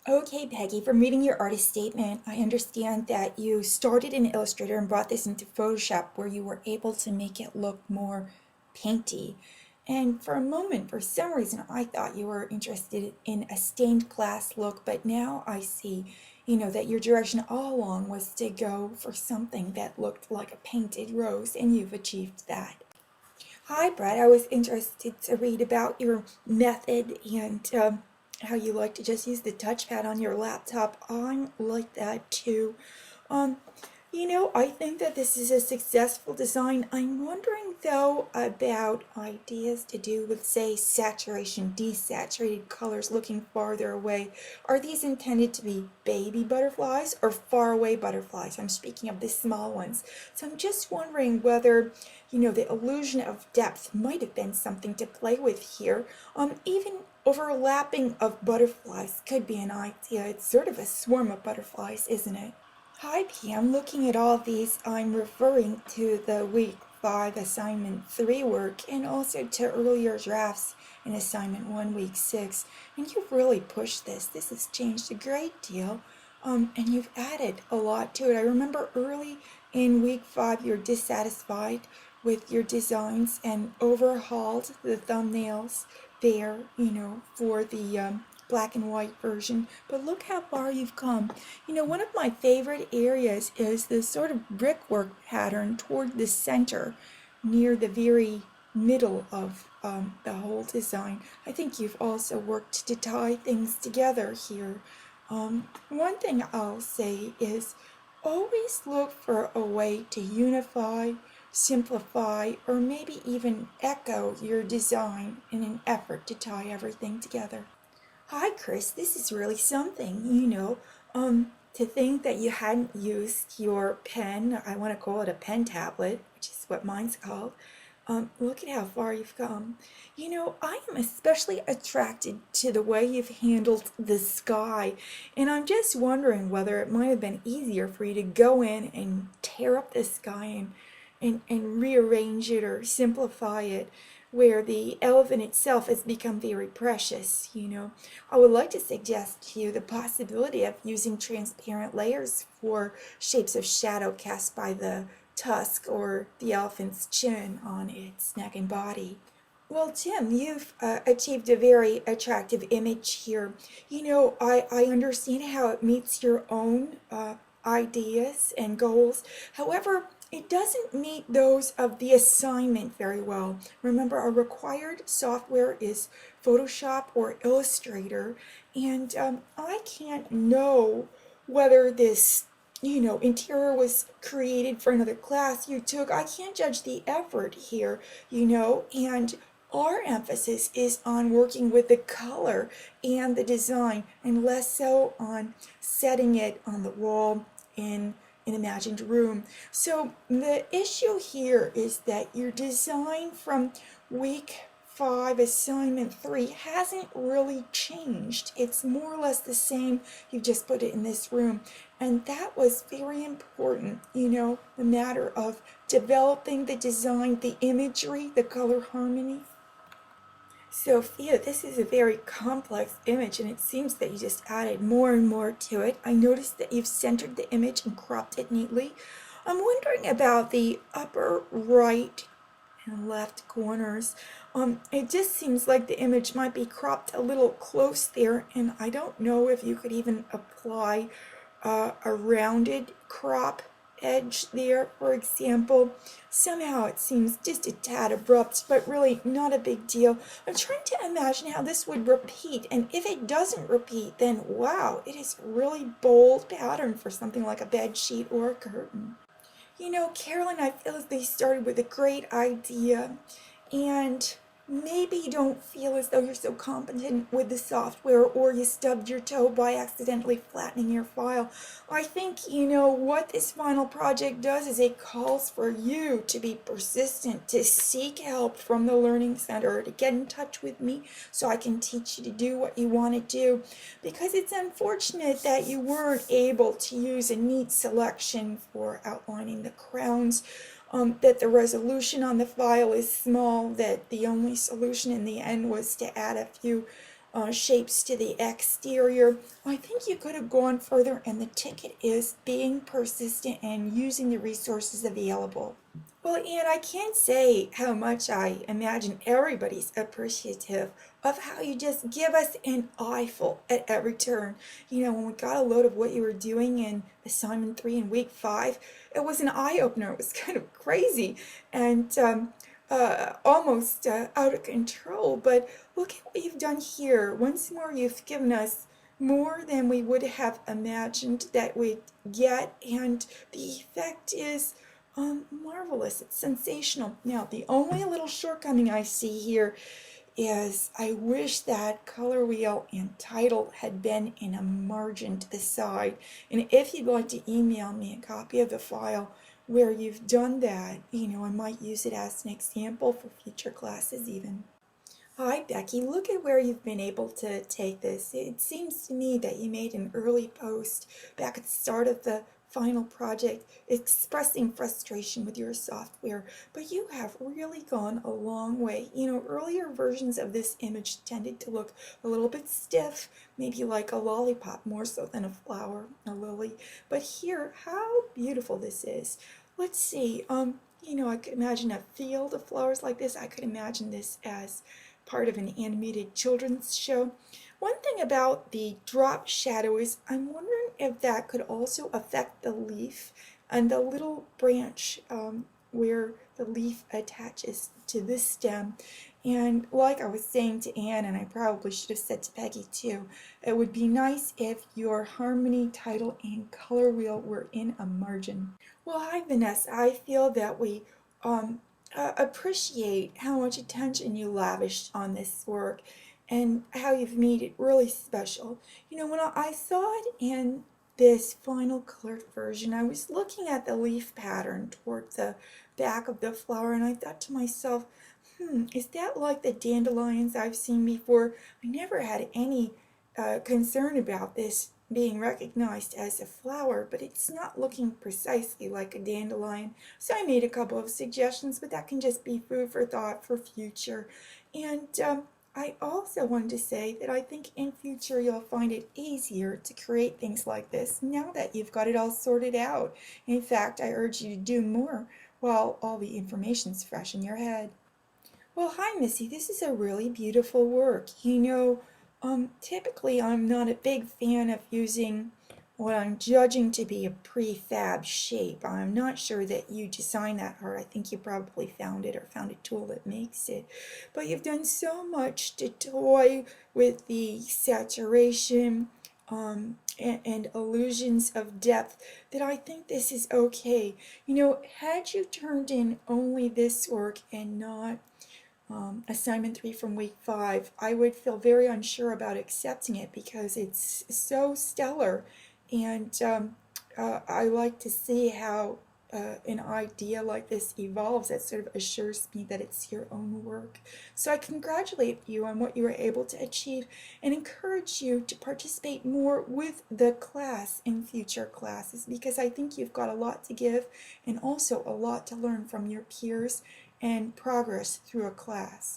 Okay, Peggy, from reading your artist statement, I understand that you started in Illustrator and brought this into Photoshop where you were able to make it look more painty. And for a moment, for some reason, I thought you were interested in a stained glass look, but now I see, that your direction all along was to go for something that looked like a painted rose, and you've achieved that. Hi, Brett. I was interested to read about your method and how you like to just use the touchpad on your laptop. I'm like that too. Um, I think that this is a successful design. I'm wondering though about ideas to do with, say, saturation, desaturated colors looking farther away. Are these intended to be baby butterflies or far away butterflies? I'm speaking of the small ones. So I'm just wondering whether, the illusion of depth might have been something to play with here. Even overlapping of butterflies could be an idea. It's sort of a swarm of butterflies, isn't it? Hi, Pam. Looking at all these, I'm referring to the week 5 assignment 3 work and also to earlier drafts in assignment 1 week 6. And you've really pushed this. This has changed a great deal. And you've added a lot to it. I remember early in week 5 you're dissatisfied with your designs and overhauled the thumbnails there, for the black and white version. But look how far you've come. One of my favorite areas is this sort of brickwork pattern toward the center, near the very middle of the whole design. I think you've also worked to tie things together here. One thing I'll say is always look for a way to unify, simplify, or maybe even echo your design in an effort to tie everything together. Hi, Chris. This is really something, to think that you hadn't used your pen, I want to call it a pen tablet, which is what mine's called. Look at how far you've come. I am especially attracted to the way you've handled the sky, and I'm just wondering whether it might have been easier for you to go in and tear up the sky and rearrange it or simplify it, where the elephant itself has become very precious. I would like to suggest to you the possibility of using transparent layers for shapes of shadow cast by the tusk or the elephant's chin on its neck and body. Well, Tim, you've achieved a very attractive image here. I understand how it meets your own ideas and goals. However, it doesn't meet those of the assignment very well. Remember, our required software is Photoshop or Illustrator, and I can't know whether this interior was created for another class you took. I can't judge the effort here, and our emphasis is on working with the color and the design and less so on setting it on the wall in an imagined room. So the issue here is that your design from week 5 assignment 3 hasn't really changed. It's more or less the same. You just put it in this room. And that was very important, the matter of developing the design, the imagery, the color harmony. Sophia, this is a very complex image, and it seems that you just added more and more to it. I noticed that you've centered the image and cropped it neatly. I'm wondering about the upper right and left corners. It just seems like the image might be cropped a little close there, and I don't know if you could even apply a rounded crop edge there, for example. Somehow it seems just a tad abrupt, but really not a big deal. I'm trying to imagine how this would repeat, and if it doesn't repeat, then wow, it is a really bold pattern for something like a bed sheet or a curtain. Carol and I feel as they started with a great idea, and maybe you don't feel as though you're so competent with the software, or you stubbed your toe by accidentally flattening your file. I think, what this final project does is it calls for you to be persistent, to seek help from the Learning Center, to get in touch with me so I can teach you to do what you want to do. Because it's unfortunate that you weren't able to use a neat selection for outlining the crowns, that the resolution on the file is small, that the only solution in the end was to add a few shapes to the exterior. I think you could have gone further, and the ticket is being persistent and using the resources available. Well, and I can't say how much I imagine everybody's appreciative of how you just give us an eyeful at every turn. You know, when we got a load of what you were doing in assignment 3 in week 5, it was an eye opener. It was kind of crazy and almost out of control. But look at what you've done here. Once more, you've given us more than we would have imagined that we'd get, and the effect is marvelous. It's sensational. Now, the only little shortcoming I see here is I wish that color wheel and title had been in a margin to the side. And if you'd like to email me a copy of the file where you've done that, you know, I might use it as an example for future classes even. Hi, Becky. Look at where you've been able to take this. It seems to me that you made an early post back at the start of the final project expressing frustration with your software, but you have really gone a long way. You know, earlier versions of this image tended to look a little bit stiff, maybe like a lollipop more so than a flower, a lily. But here, how beautiful this is. Let's see. You know, I could imagine a field of flowers like this. I could imagine this as part of an animated children's show. One thing about the drop shadow is I'm wondering if that could also affect the leaf and the little branch where the leaf attaches to this stem. And like I was saying to Anne, and I probably should have said to Peggy too, it would be nice if your harmony, title, and color wheel were in a margin. Well, hi, Vanessa. I feel that we um, appreciate how much attention you lavished on this work and how you've made it really special. You know, when I saw it in this final colored version, I was looking at the leaf pattern toward the back of the flower, and I thought to myself, is that like the dandelions I've seen before? I never had any concern about this being recognized as a flower, but it's not looking precisely like a dandelion. So I made a couple of suggestions, but that can just be food for thought for future. And I also wanted to say that I think in future you'll find it easier to create things like this now that you've got it all sorted out. In fact, I urge you to do more while all the information's fresh in your head. Well, hi, Missy. This is a really beautiful work. You know, typically I'm not a big fan of using what I'm judging to be a prefab shape. I'm not sure that you designed that hard. I think you probably found it or found a tool that makes it. But you've done so much to toy with the saturation and illusions of depth that I think this is okay. You know, had you turned in only this work and not assignment 3 from week 5, I would feel very unsure about accepting it because it's so stellar, and I like to see how an idea like this evolves. That sort of assures me that it's your own work. So I congratulate you on what you were able to achieve and encourage you to participate more with the class in future classes, because I think you've got a lot to give and also a lot to learn from your peers and progress through a class.